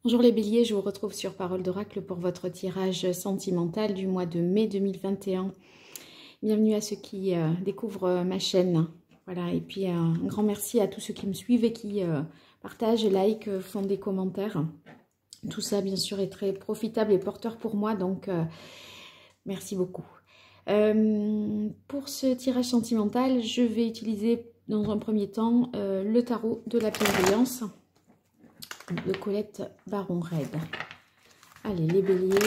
Bonjour les béliers, je vous retrouve sur Parole d'Oracle pour votre tirage sentimental du mois de mai 2021. Bienvenue à ceux qui découvrent ma chaîne. Voilà, et puis un grand merci à tous ceux qui me suivent et qui partagent, like, font des commentaires. Tout ça, bien sûr, est très profitable et porteur pour moi, donc merci beaucoup. Pour ce tirage sentimental, je vais utiliser dans un premier temps le tarot de la bienveillance de Colette Baron-Red. Allez, les béliers.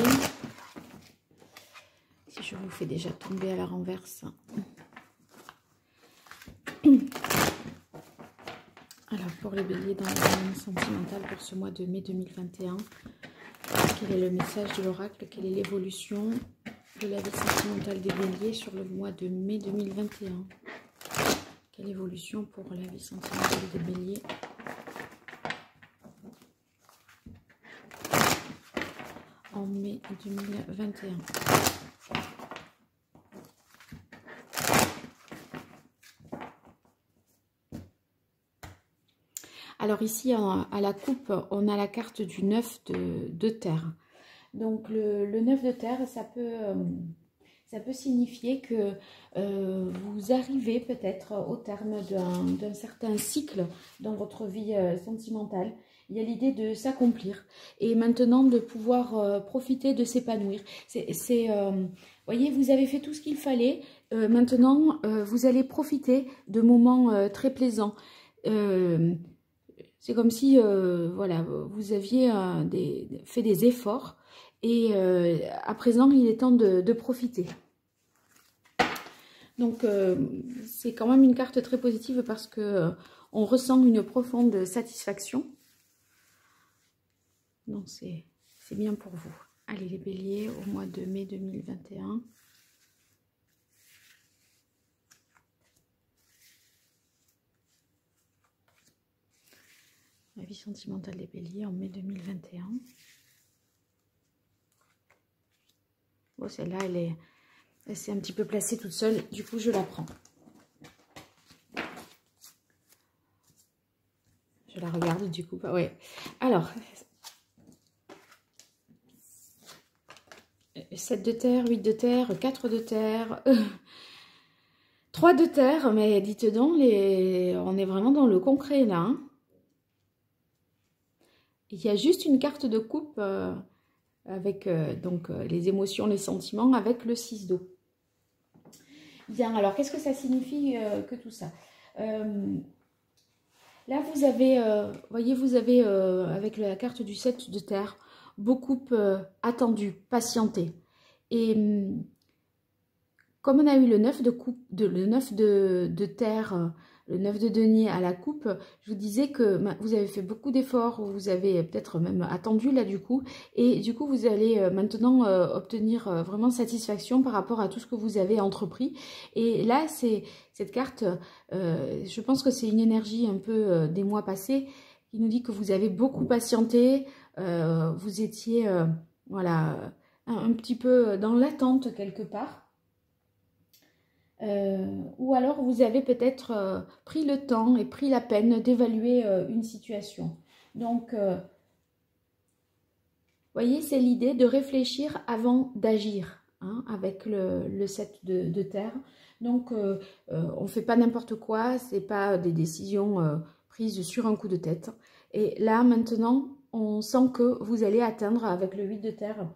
Si je vous fais déjà tomber à la renverse. Alors, pour les béliers dans le domaine sentimental pour ce mois de mai 2021, quel est le message de l'oracle? Quelle est l'évolution de la vie sentimentale des béliers sur le mois de mai 2021? Quelle évolution pour la vie sentimentale des béliers en mai 2021? Alors ici, à la coupe, on a la carte du 9 de terre. Donc le 9 de terre, ça peut signifier que vous arrivez peut-être au terme d'un certain cycle dans votre vie sentimentale. Il y a l'idée de s'accomplir et maintenant de pouvoir profiter de s'épanouir. Voyez, vous avez fait tout ce qu'il fallait. Maintenant, vous allez profiter de moments très plaisants. C'est comme si voilà, vous aviez fait des efforts et à présent, il est temps de profiter. Donc, c'est quand même une carte très positive parce que on ressent une profonde satisfaction. Donc, c'est bien pour vous. Allez, les béliers, au mois de mai 2021. La vie sentimentale des béliers en mai 2021. Bon, celle-là, elle s'est un petit peu placée toute seule. Du coup, je la prends. Je la regarde, du coup. Ouais. Alors, 7 de terre, 8 de terre, 4 de terre, 3 de terre. Mais dites donc, on est vraiment dans le concret, là. Hein. Il y a juste une carte de coupe avec donc les émotions, les sentiments, avec le 6 d'eau. Bien, alors, qu'est-ce que ça signifie que tout ça là, vous avez, voyez, vous avez, avec la carte du 7 de terre, beaucoup attendu, patienté. Et comme on a eu le 9 de coupe, le 9 de terre, le 9 de denier à la coupe, je vous disais que vous avez fait beaucoup d'efforts, vous avez peut-être même attendu là du coup, et du coup vous allez maintenant obtenir vraiment satisfaction par rapport à tout ce que vous avez entrepris. Et là, cette carte, je pense que c'est une énergie un peu des mois passés qui nous dit que vous avez beaucoup patienté, vous étiez voilà, un petit peu dans l'attente quelque part. Ou alors vous avez peut-être pris le temps et pris la peine d'évaluer une situation. Donc, voyez, c'est l'idée de réfléchir avant d'agir, hein, avec le 7 de terre. Donc, on ne fait pas n'importe quoi, ce n'est pas des décisions prises sur un coup de tête. Et là, maintenant, on sent que vous allez atteindre, avec le 8 de terre,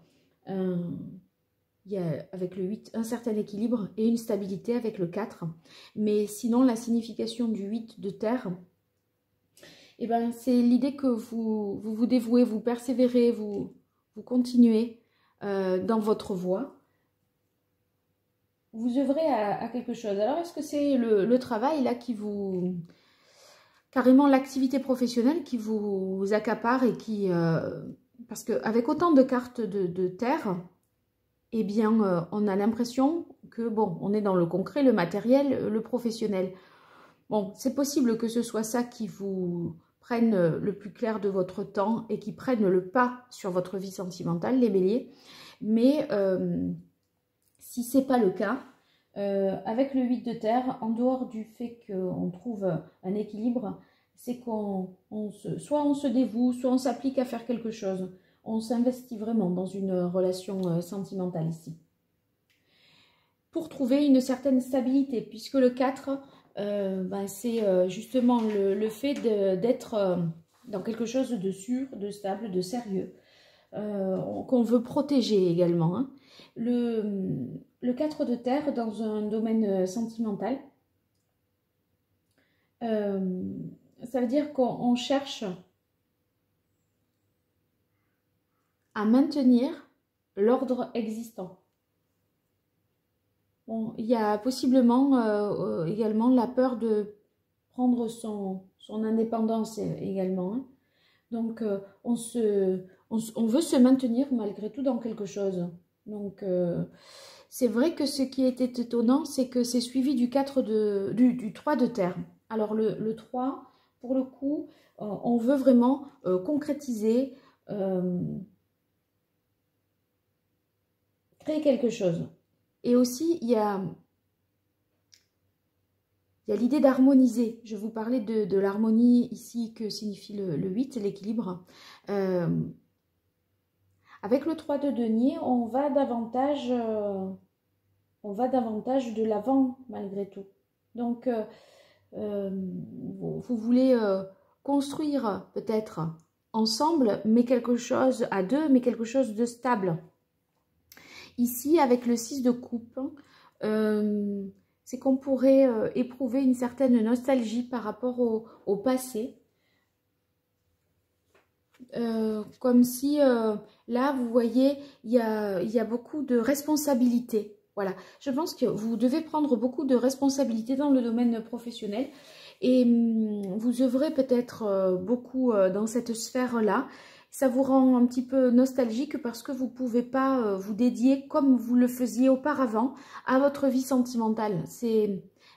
il y a avec le 8 un certain équilibre et une stabilité avec le 4. Mais sinon, la signification du 8 de terre, eh ben, c'est l'idée que vous dévouez, vous persévérez, vous continuez dans votre voie. Vous œuvrez à quelque chose. Alors, est-ce que c'est le travail là qui vous... carrément l'activité professionnelle qui vous accapare et qui... parce qu'avec autant de cartes de terre... eh bien, on a l'impression que, bon, on est dans le concret, le matériel, le professionnel. Bon, c'est possible que ce soit ça qui vous prenne le plus clair de votre temps et qui prenne le pas sur votre vie sentimentale, les béliers. Mais si ce n'est pas le cas, avec le 8 de terre, en dehors du fait qu'on trouve un équilibre, c'est soit on se dévoue, soit on s'applique à faire quelque chose. On s'investit vraiment dans une relation sentimentale ici. Pour trouver une certaine stabilité, puisque le 4, c'est justement le fait d'être dans quelque chose de sûr, de stable, de sérieux, qu'on veut protéger également. Hein. Le 4 de terre dans un domaine sentimental, ça veut dire qu'on cherche à maintenir l'ordre existant. Bon, il y a possiblement également la peur de prendre son indépendance également. Hein. Donc, on veut se maintenir malgré tout dans quelque chose. Donc, c'est vrai que ce qui était étonnant, c'est que c'est suivi du 3 de terre. Alors, le 3, pour le coup, on veut vraiment concrétiser, créer quelque chose. Et aussi, il y a l'idée d'harmoniser. Je vous parlais de l'harmonie ici que signifie le 8, l'équilibre. Avec le 3 de denier, on va davantage de l'avant malgré tout. Donc, vous voulez construire peut-être ensemble, mais quelque chose à deux, mais quelque chose de stable. Ici, avec le 6 de coupe, c'est qu'on pourrait éprouver une certaine nostalgie par rapport au passé. Comme si, là, vous voyez, il y a beaucoup de responsabilités. Voilà, je pense que vous devez prendre beaucoup de responsabilités dans le domaine professionnel. Et vous œuvrez peut-être beaucoup dans cette sphère-là. Ça vous rend un petit peu nostalgique parce que vous ne pouvez pas vous dédier comme vous le faisiez auparavant à votre vie sentimentale.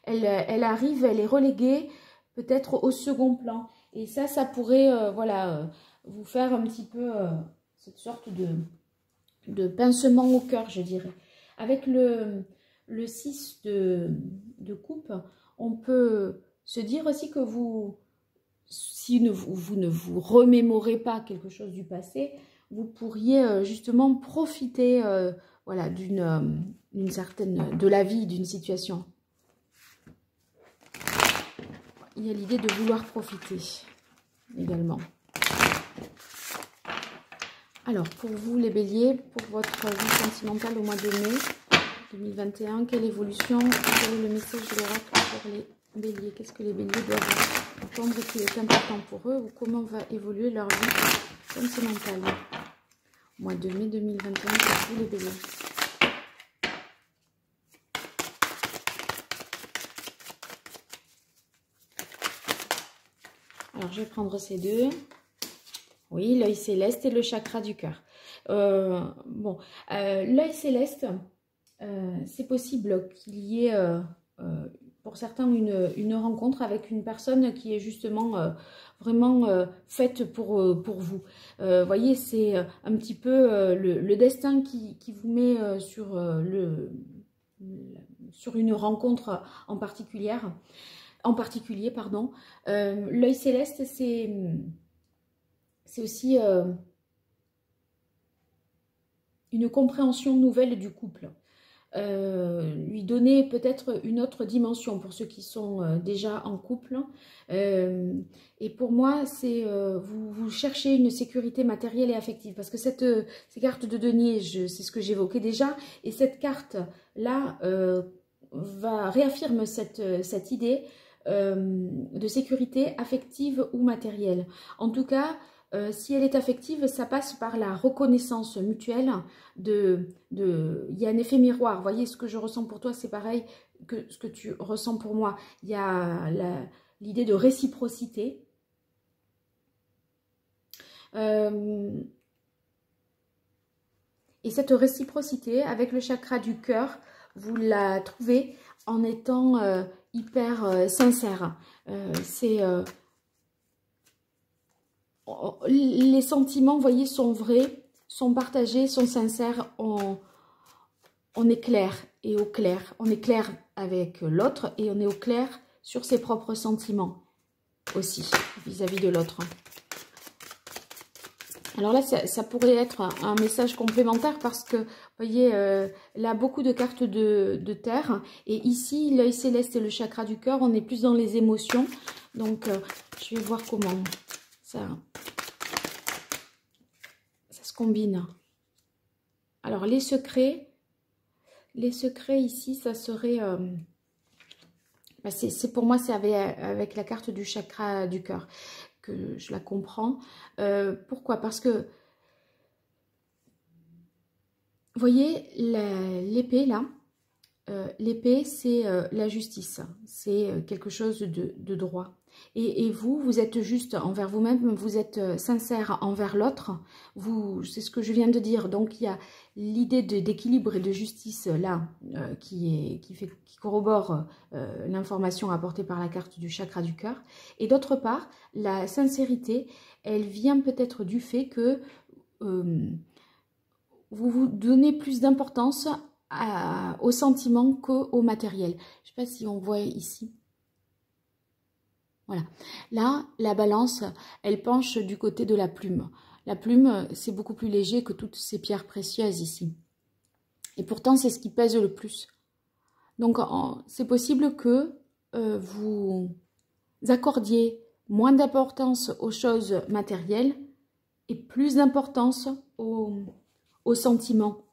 Elle arrive, elle est reléguée peut-être au second plan. Et ça pourrait voilà, vous faire un petit peu cette sorte de pincement au cœur, je dirais. Avec le 6 de coupe, on peut se dire aussi que si vous ne vous remémorez pas quelque chose du passé, vous pourriez justement profiter voilà, d'une certaine, de la vie, d'une situation. Il y a l'idée de vouloir profiter également. Alors, pour vous les béliers, pour votre vie sentimentale au mois de mai 2021, quelle évolution, quel est le message de l'oracle pour les béliers? Qu'est-ce que les béliers doivent entendre qui est important pour eux ou comment va évoluer leur vie sentimentale au mois de mai 2021 pour vous les béliers? Alors, je vais prendre ces deux. Oui, l'œil céleste et le chakra du cœur. L'œil céleste, c'est possible qu'il y ait, pour certains, une rencontre avec une personne qui est justement vraiment faite pour vous. Voyez, c'est un petit peu le destin qui vous met sur une rencontre en particulier. L'œil céleste, c'est aussi une compréhension nouvelle du couple. Lui donner peut-être une autre dimension pour ceux qui sont déjà en couple. Et pour moi, c'est vous cherchez une sécurité matérielle et affective. Parce que ces cartes de denier, c'est ce que j'évoquais déjà. Et cette carte-là réaffirme cette idée de sécurité affective ou matérielle. En tout cas, si elle est affective, ça passe par la reconnaissance mutuelle il y a un effet miroir. Vous voyez, ce que je ressens pour toi, c'est pareil que ce que tu ressens pour moi. Il y a l'idée de réciprocité. Et cette réciprocité, avec le chakra du cœur, vous la trouvez en étant hyper sincère. Les sentiments, vous voyez, sont vrais, sont partagés, sont sincères. On est clair et au clair. On est clair avec l'autre et on est au clair sur ses propres sentiments. aussi vis-à-vis de l'autre. Alors là, ça pourrait être un message complémentaire parce que, vous voyez, là, beaucoup de cartes de terre. Et ici, l'œil céleste et le chakra du cœur, on est plus dans les émotions. Donc, je vais voir comment ça se combine. Alors, les secrets ici, ça serait... c'est pour moi, c'est avec la carte du chakra du cœur que je la comprends. Pourquoi? Parce que, vous voyez, l'épée là, l'épée c'est la justice, c'est quelque chose de droit. Et vous êtes juste envers vous-même, vous êtes sincère envers l'autre. C'est ce que je viens de dire. Donc il y a l'idée d'équilibre et de justice là qui corrobore l'information apportée par la carte du chakra du cœur. Et d'autre part, la sincérité, elle vient peut-être du fait que vous vous donnez plus d'importance aux sentiments qu'au matériel. Je ne sais pas si on voit ici. Voilà. Là, la balance, elle penche du côté de la plume. La plume, c'est beaucoup plus léger que toutes ces pierres précieuses ici. Et pourtant, c'est ce qui pèse le plus. Donc, c'est possible que vous accordiez moins d'importance aux choses matérielles et plus d'importance aux sentiments.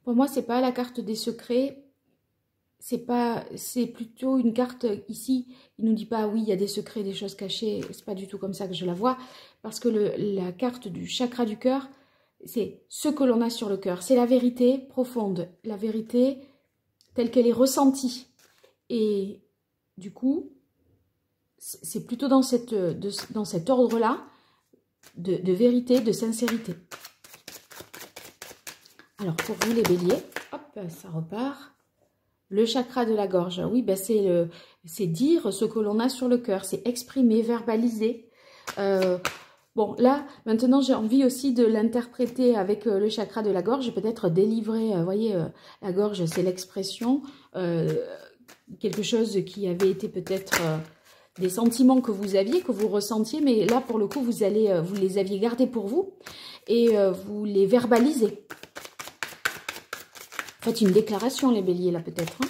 Pour moi, c'est pas la carte des secrets. C'est plutôt une carte ici, il nous dit pas oui, il y a des secrets, des choses cachées, c'est pas du tout comme ça que je la vois, parce que la carte du chakra du cœur, c'est ce que l'on a sur le cœur, c'est la vérité profonde, la vérité telle qu'elle est ressentie. Et du coup, c'est plutôt dans cet ordre-là de vérité, de sincérité. Alors pour vous les béliers, hop, ça repart. Le chakra de la gorge, oui, ben c'est dire ce que l'on a sur le cœur, c'est exprimer, verbaliser. Bon, là, maintenant, j'ai envie aussi de l'interpréter avec le chakra de la gorge, peut-être délivrer, vous voyez, la gorge, c'est l'expression, quelque chose qui avait été peut-être des sentiments que vous aviez, que vous ressentiez, mais là, pour le coup, vous les aviez gardés pour vous et vous les verbalisez. Faites une déclaration, les béliers, là, peut-être. Hein.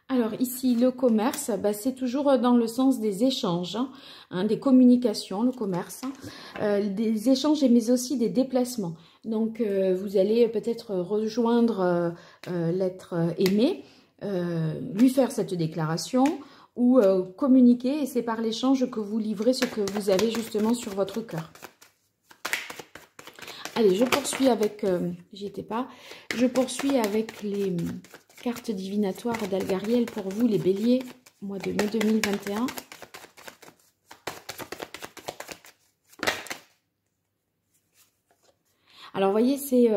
Alors, ici, le commerce, bah, c'est toujours dans le sens des échanges, hein, des communications, le commerce, des échanges, mais aussi des déplacements. Donc, vous allez peut-être rejoindre l'être aimé, lui faire cette déclaration ou communiquer, et c'est par l'échange que vous livrez ce que vous avez justement sur votre cœur. Allez, je poursuis avec, j'y étais pas, je poursuis avec les cartes divinatoires d'Algariel pour vous, les béliers, mois de mai 2021. Alors, vous voyez, c'est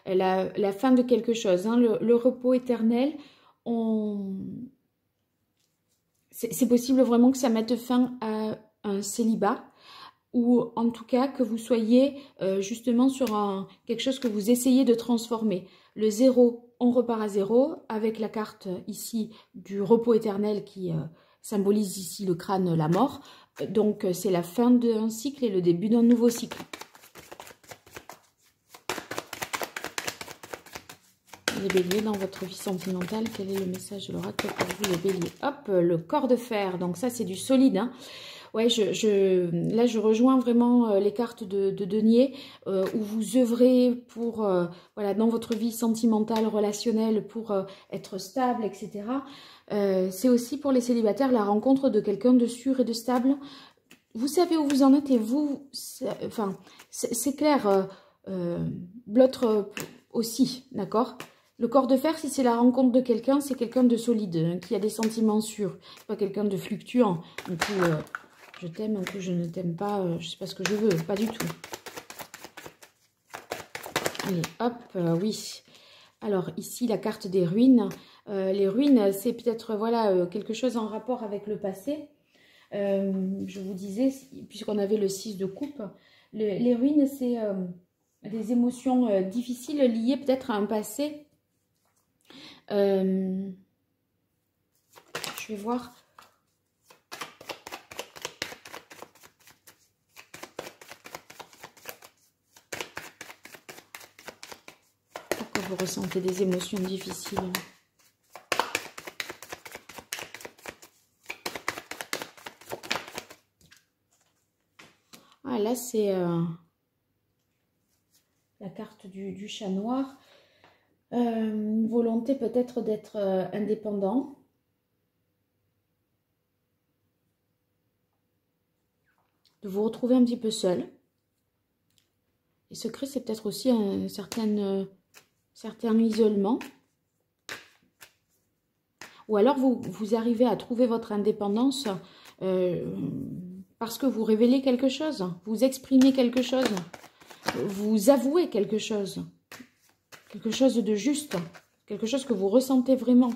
la fin de quelque chose, hein, le repos éternel. C'est possible vraiment que ça mette fin à un célibat, ou en tout cas que vous soyez justement sur quelque chose que vous essayez de transformer. Le zéro, on repart à zéro, avec la carte ici du repos éternel qui symbolise ici le crâne, la mort. Donc c'est la fin d'un cycle et le début d'un nouveau cycle. Les béliers, dans votre vie sentimentale, quel est le message de l'oracle pour vous, les béliers? Hop, le corps de fer, donc ça c'est du solide, hein. Ouais, là, je rejoins vraiment les cartes de denier où vous œuvrez pour, voilà, dans votre vie sentimentale, relationnelle, pour être stable, etc. C'est aussi pour les célibataires la rencontre de quelqu'un de sûr et de stable. Vous savez où vous en êtes et vous, enfin, c'est clair, l'autre aussi, d'accord? Le corps de fer, si c'est la rencontre de quelqu'un, c'est quelqu'un de solide, hein, qui a des sentiments sûrs, pas quelqu'un de fluctuant. Du coup, je t'aime, un coup je ne t'aime pas, je sais pas ce que je veux, pas du tout. Allez, hop, oui. Alors ici, la carte des ruines. Les ruines, c'est peut-être voilà quelque chose en rapport avec le passé. Je vous disais, puisqu'on avait le 6 de coupe, les ruines, c'est des émotions difficiles liées peut-être à un passé. Je vais voir. Pourquoi vous ressentez des émotions difficiles? Ah, là, c'est la carte du chat noir. Une volonté peut-être d'être indépendant. De vous retrouver un petit peu seul. Et secret, c'est peut-être aussi un certain isolement. Ou alors, vous arrivez à trouver votre indépendance parce que vous révélez quelque chose, vous exprimez quelque chose, vous avouez quelque chose de juste, quelque chose que vous ressentez vraiment.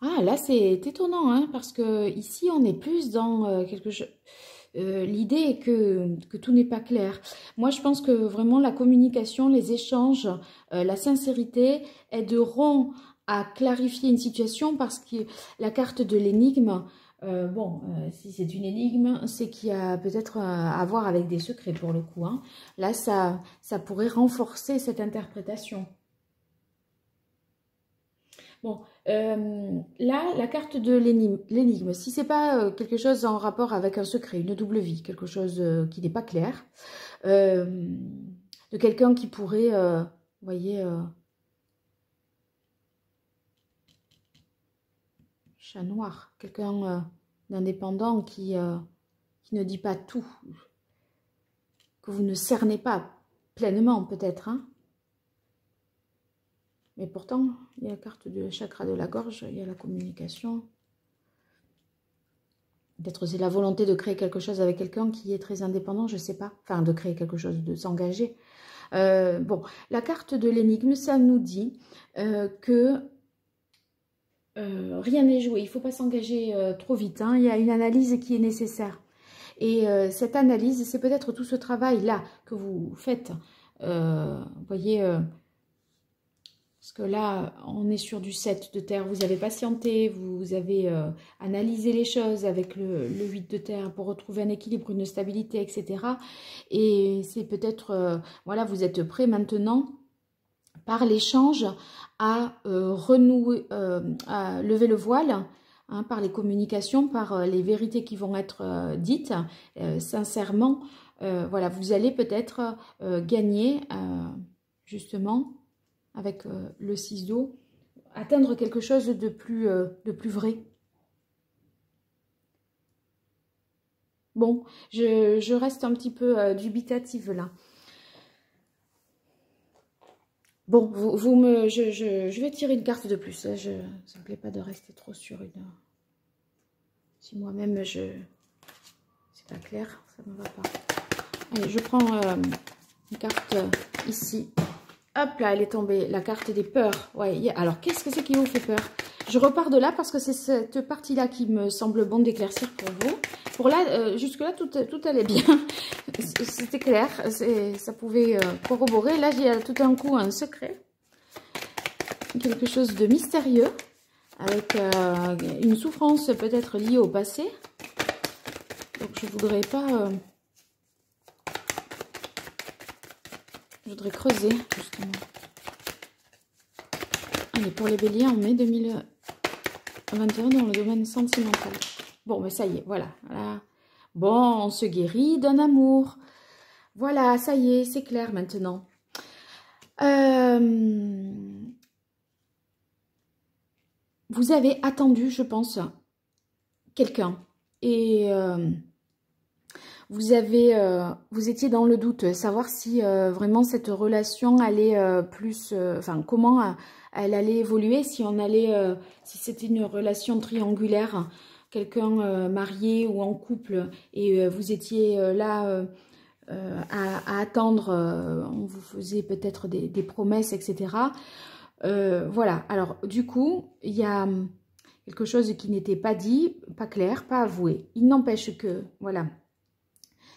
Ah, là, c'est étonnant, hein, parce que ici, on est plus dans quelque chose... L'idée est que tout n'est pas clair. Moi, je pense que vraiment la communication, les échanges, la sincérité aideront à clarifier une situation parce que la carte de l'énigme, si c'est une énigme, c'est qu'il y a peut-être à voir avec des secrets pour le coup. Hein. Là, ça pourrait renforcer cette interprétation. Bon, là, la carte de l'énigme, si c'est pas quelque chose en rapport avec un secret, une double vie, quelque chose qui n'est pas clair, de quelqu'un qui pourrait, vous voyez, chat noir, quelqu'un d'indépendant qui ne dit pas tout, que vous ne cernez pas pleinement peut-être, hein. Mais pourtant, il y a la carte du chakra de la gorge, il y a la communication. Peut-être c'est la volonté de créer quelque chose avec quelqu'un qui est très indépendant, je ne sais pas. Enfin, de créer quelque chose, de s'engager. Bon, la carte de l'énigme, ça nous dit que rien n'est joué. Il ne faut pas s'engager trop vite. Hein. Il y a une analyse qui est nécessaire. Et cette analyse, c'est peut-être tout ce travail-là que vous faites. Vous voyez... parce que là, on est sur du 7 de terre. Vous avez patienté, vous avez analysé les choses avec le 8 de terre pour retrouver un équilibre, une stabilité, etc. Et c'est peut-être, voilà, vous êtes prêt maintenant, par l'échange, à renouer, à lever le voile, hein, par les communications, par les vérités qui vont être dites, sincèrement. Voilà, vous allez peut-être gagner, justement, avec le 6 d'eau, atteindre quelque chose de plus vrai. Bon, je reste un petit peu dubitative là. Bon, je vais tirer une carte de plus. Ça ne me plaît pas de rester trop sur une... Si moi-même, c'est pas clair, ça ne me va pas. Allez, je prends une carte ici. Hop là, elle est tombée, la carte des peurs. Ouais, alors, qu'est-ce que c'est qui vous fait peur? Je repars de là parce que c'est cette partie-là qui me semble bon d'éclaircir pour vous. Pour là, jusque-là, tout allait bien. C'était clair, ça pouvait corroborer. Là, j'ai tout d'un coup un secret. Quelque chose de mystérieux. Avec une souffrance peut-être liée au passé. Donc, je voudrais pas... je voudrais creuser, justement. Allez, pour les béliers, en mai 2021 dans le domaine sentimental. Bon, mais ça y est, voilà. Bon, on se guérit d'un amour. Voilà, ça y est, c'est clair maintenant. Vous avez attendu, je pense, quelqu'un. Et... vous étiez dans le doute, savoir si vraiment cette relation allait enfin comment elle allait évoluer, si on allait, si c'était une relation triangulaire, quelqu'un marié ou en couple, et vous étiez là à attendre, on vous faisait peut-être des promesses, etc. Voilà, alors du coup, il y a quelque chose qui n'était pas dit, pas clair, pas avoué. Il n'empêche que, voilà.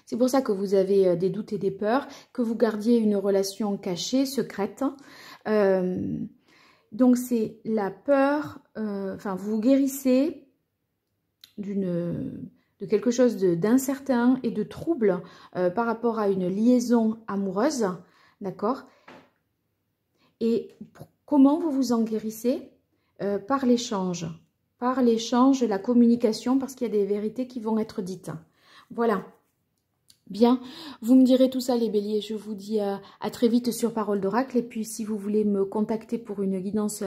C'est pour ça que vous avez des doutes et des peurs, que vous gardiez une relation cachée, secrète. Donc, c'est la peur, enfin, vous vous guérissez de quelque chose d'incertain et de trouble par rapport à une liaison amoureuse, d'accord? Et comment vous vous en guérissez? Par l'échange, la communication, parce qu'il y a des vérités qui vont être dites. Voilà. Bien, vous me direz tout ça les béliers, je vous dis à très vite sur Parole d'Oracle. Et puis si vous voulez me contacter pour une guidance,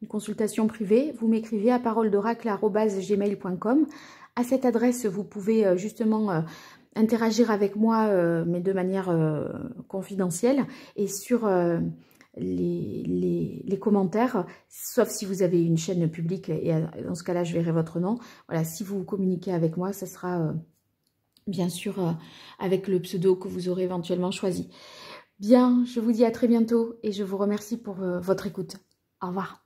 une consultation privée, vous m'écrivez à paroledoracle@gmail.com. À cette adresse, vous pouvez justement interagir avec moi, mais de manière confidentielle. Et sur les commentaires, sauf si vous avez une chaîne publique, et dans ce cas-là, je verrai votre nom. Voilà, si vous communiquez avec moi, ça sera... bien sûr, avec le pseudo que vous aurez éventuellement choisi. Bien, je vous dis à très bientôt et je vous remercie pour votre écoute. Au revoir.